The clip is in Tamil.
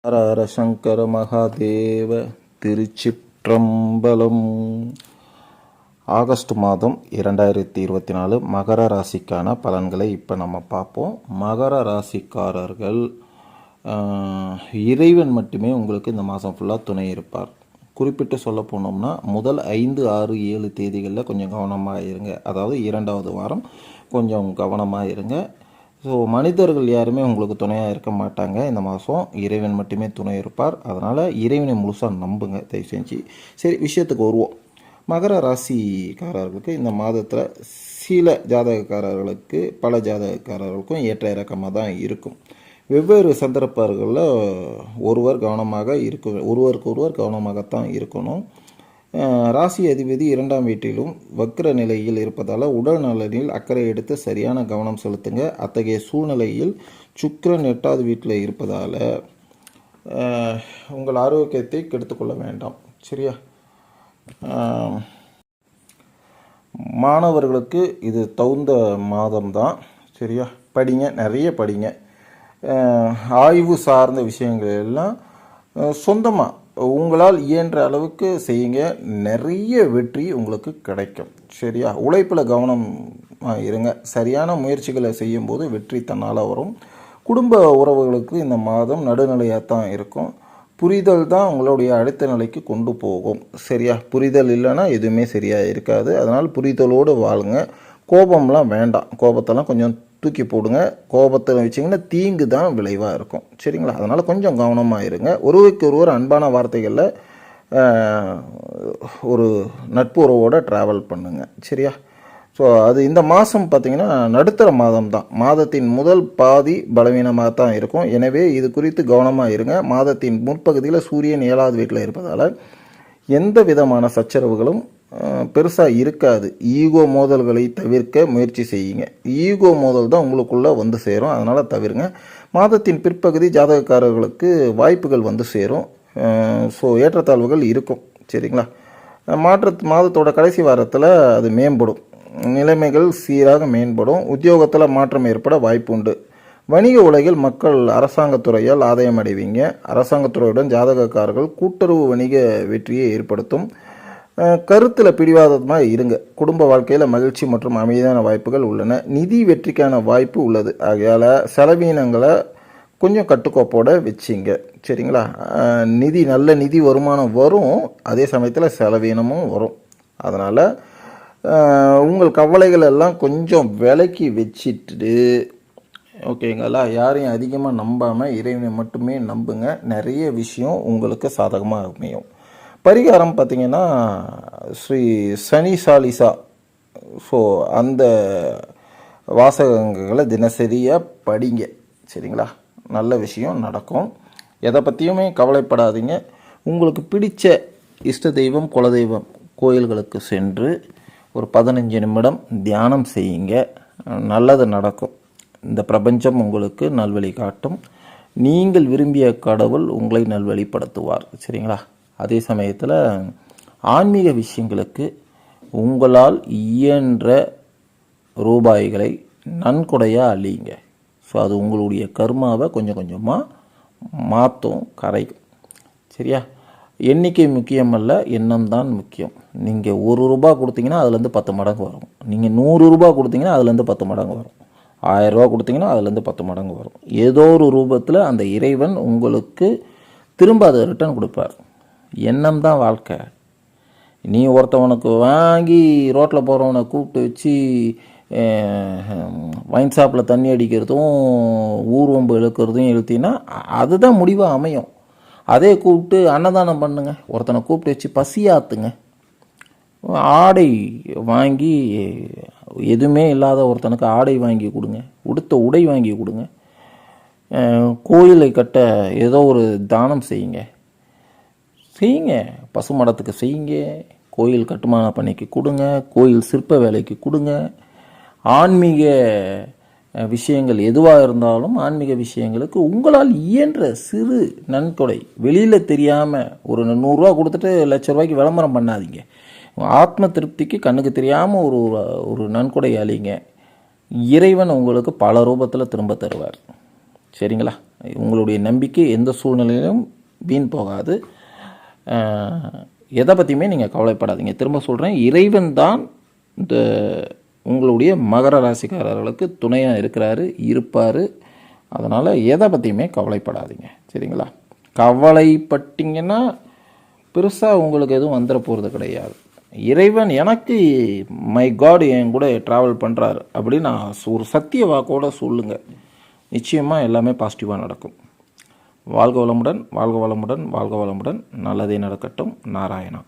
ஹர ஹர சங்கர மகாதேவ. திருச்சிற்றம்பலம். ஆகஸ்ட் மாதம் 2024 மகர ராசிக்கான பலன்களை இப்போ நம்ம பார்ப்போம். மகர ராசிக்காரர்கள் இறைவன் மட்டுமே உங்களுக்கு இந்த மாதம் ஃபுல்லாக துணை இருப்பார். குறிப்பிட்டு சொல்ல போனோம்னா முதல் 5, 6, 7 தேதிகளில் கொஞ்சம் கவனமாக இருங்க. அதாவது 2வது வாரம் கொஞ்சம் கவனமாக இருங்க. ஸோ மனிதர்கள் யாருமே உங்களுக்கு துணையாக இருக்க மாட்டாங்க. இந்த மாதம் இறைவன் மட்டுமே துணை இருப்பார். அதனால் இறைவனை முழுசாக நம்புங்க தயவு செஞ்சு. சரி, விஷயத்துக்கு வருவோம். மகர ராசிக்காரர்களுக்கு இந்த மாதத்தில் சில ஜாதகக்காரர்களுக்கு பல ஜாதகக்காரர்களுக்கும் ஏற்ற இறக்கமாக தான் இருக்கும். வெவ்வேறு சந்தர்ப்பங்களில் ஒருவருக்கு கவனமாகத்தான் இருக்கணும். ராசி அதிபதி 2ஆம் வீட்டிலும் வக்ர நிலையில் இருப்பதால் உடல் நலனில் அக்கறை எடுத்து சரியான கவனம் செலுத்துங்க. அத்தகைய சூழ்நிலையில் சுக்கிரன் 8வது வீட்டில் இருப்பதால் உங்கள் ஆரோக்கியத்தை கெடுத்துக்கொள்ள வேண்டாம். சரியா? மாணவர்களுக்கு இது தகுந்த மாதம்தான். சரியா? படிங்க, நிறைய படிங்க. ஆய்வு சார்ந்த விஷயங்கள் எல்லாம் சொந்தமாக உங்களால் இயன்ற அளவுக்கு செய்யுங்க. நிறைய வெற்றி உங்களுக்கு கிடைக்கும். சரியா? உழைப்பில் கவனமாக இருங்க. சரியான முயற்சிகளை செய்யும்போது வெற்றி தன்னால் வரும். குடும்ப உறவுகளுக்கு இந்த மாதம் நடுநிலையாக தான் இருக்கும். புரிதல் தான் உங்களுடைய அடுத்த நிலைக்கு கொண்டு போகும். சரியா? புரிதல் இல்லைன்னா எதுவுமே சரியாக இருக்காது. அதனால் புரிதலோடு வாழுங்க. கோபம்லாம் வேண்டாம். கோபத்தெல்லாம் கொஞ்சம் தூக்கி போடுங்க. கோபத்தை வச்சிங்கன்னா தீங்கு தான் விளைவாக இருக்கும். சரிங்களா? அதனால் கொஞ்சம் கவனமாக இருங்க. ஒருவருக்கு ஒருவர் அன்பான வார்த்தைகளில் ஒரு நட்பு உறவோடு ட்ராவல் பண்ணுங்க. சரியா? ஸோ அது இந்த மாதம் பார்த்திங்கன்னா நடுத்தர மாதம் தான். மாதத்தின் முதல் பாதி பலவீனமாக தான் இருக்கும். எனவே இது குறித்து கவனமாக இருங்க. மாதத்தின் முற்பகுதியில் சூரியன் 7வது வீட்டில் இருப்பதால் எந்த விதமான சச்சரவுகளும் பெருசாக இருக்காது. ஈகோ மோதல்களை தவிர்க்க முயற்சி செய்யுங்க. ஈகோ மோதல் தான் உங்களுக்குள்ளே வந்து சேரும். அதனால் தவிருங்க. மாதத்தின் பிற்பகுதி ஜாதகக்காரர்களுக்கு வாய்ப்புகள் வந்து சேரும். ஸோ ஏற்றத்தாழ்வுகள் இருக்கும். சரிங்களா? மாதத்தோட கடைசி வாரத்தில் அது மேம்படும். நிலைமைகள் சீராக மேம்படும். உத்தியோகத்தில் மாற்றம் ஏற்பட வாய்ப்பு உண்டு. வணிக உலகில் மக்கள் அரசாங்கத்துறையால் ஆதாயம் அடைவீங்க. அரசாங்கத்துறையுடன் ஜாதகக்காரர்கள் கூட்டுறவு வணிக வெற்றியை ஏற்படுத்தும். கருத்தில் பிடிவாதமாக இருங்க. குடும்ப வாழ்க்கையில் மகிழ்ச்சி மற்றும் அமைதியான வாய்ப்புகள் உள்ளன. நிதி வெற்றிக்கான வாய்ப்பு உள்ளது. ஆகையால் செலவீனங்களை கொஞ்சம் கட்டுக்கோப்போட வச்சிங்க. சரிங்களா? நல்ல நிதி வருமானம் வரும். அதே சமயத்தில் செலவீனமும் வரும். அதனால் உங்கள் கவலைகள் எல்லாம் கொஞ்சம் விலக்கி வச்சிட்டு, ஓகேங்களா, யாரையும் அதிகமாக நம்பாமல் இறைவனை மட்டுமே நம்புங்க. நிறைய விஷயம் உங்களுக்கு சாதகமாக அமையும். பரிகாரம் பார்த்திங்கன்னா ஸ்ரீ சனி சாலிசா. ஸோ அந்த வாசகங்களை தினசரியாக படிங்க. சரிங்களா? நல்ல விஷயம் நடக்கும். எதை பற்றியுமே கவலைப்படாதீங்க. உங்களுக்கு பிடித்த இஷ்ட தெய்வம், குலதெய்வம் கோயில்களுக்கு சென்று ஒரு 15 நிமிடம் தியானம் செய்யுங்க. நல்லது நடக்கும். இந்த பிரபஞ்சம் உங்களுக்கு நல்வழி காட்டும். நீங்கள் விரும்பிய கடவுள் உங்களை நல்வழிப்படுத்துவார். சரிங்களா? அதே சமயத்தில் ஆன்மீக விஷயங்களுக்கு உங்களால் இயன்ற ரூபாய்களை நன்கொடையாக அழியுங்க. ஸோ அது உங்களுடைய கர்மாவை கொஞ்சம் கொஞ்சமாக மாற்றும், கரைக்கும். சரியா? எண்ணிக்கை முக்கியமல்ல, எண்ணம் தான் முக்கியம். நீங்கள் ₹1 கொடுத்தீங்கன்னா அதுலேருந்து 10 மடங்கு வரும். நீங்கள் ₹100 கொடுத்தீங்கன்னா அதுலேருந்து 10 மடங்கு வரும். ₹1000 கொடுத்தீங்கன்னா அதுலேருந்து 10 மடங்கு வரும். ஏதோ ஒரு ரூபத்தில் அந்த இறைவன் உங்களுக்கு திரும்ப அதை ரிட்டர்ன் கொடுப்பார். எண்ணம் தான் வாழ்க்கை. நீ ஒருத்தவனுக்கு வாங்கி ரோட்டில் போகிறவனை கூப்பிட்டு வச்சு வைன் ஷாப்பில் தண்ணி அடிக்கிறதும் ஊர்வம்பு இழுக்கிறதும் இழுத்தினா அதுதான் முடிவாக அமையும். அதே கூப்பிட்டு அன்னதானம் பண்ணுங்க. ஒருத்தனை கூப்பிட்டு வச்சு பசியாத்துங்க. ஆடை வாங்கி, எதுவுமே இல்லாத ஒருத்தனுக்கு ஆடை வாங்கி கொடுங்க. உடுத்த உடை வாங்கி கொடுங்க. கோயிலை கட்ட ஏதோ ஒரு தானம் செய்யுங்க. பசுமடத்துக்கு செய்யுங்க. கோயில் கட்டுமான பணிக்கு கொடுங்க. கோயில் சிற்ப வேலைக்கு கொடுங்க. ஆன்மீக விஷயங்கள் எதுவாக இருந்தாலும் ஆன்மீக விஷயங்களுக்கு உங்களால் இயன்ற சிறு நன்கொடை, வெளியில் தெரியாமல் ஒரு ₹100 கொடுத்துட்டு ₹1,00,000 விளம்பரம் பண்ணாதீங்க. ஆத்ம திருப்திக்கு கண்ணுக்கு தெரியாமல் ஒரு நன்கொடை அழிங்க. இறைவன் உங்களுக்கு பல ரூபத்தில் திரும்ப தருவார். சரிங்களா? உங்களுடைய நம்பிக்கை எந்த சூழ்நிலையிலும் வீண் போகாது. எதை பற்றியுமே நீங்கள் கவலைப்படாதீங்க. திரும்ப சொல்கிறேன், இறைவன் தான் இந்த உங்களுடைய மகர ராசிக்காரர்களுக்கு துணையாக இருக்கிறாரு, இருப்பார். அதனால் எதை பற்றியுமே கவலைப்படாதீங்க, சரிங்களா? கவலைப்பட்டீங்கன்னா பெருசாக உங்களுக்கு எதுவும் வந்துட போகிறது கிடையாது. இறைவன் எனக்கு மை காட் என் கூட ட்ராவல் பண்ணுறாரு அப்படின்னு நான் ஒரு சத்திய வாக்கோடு சொல்லுங்கள். நிச்சயமாக எல்லாமே பாசிட்டிவாக நடக்கும். வாழ்க வளமுடன், வாழ்க வளமுடன், வாழ்க வளமுடன். நல்லதே நடக்கட்டும். நாராயணா.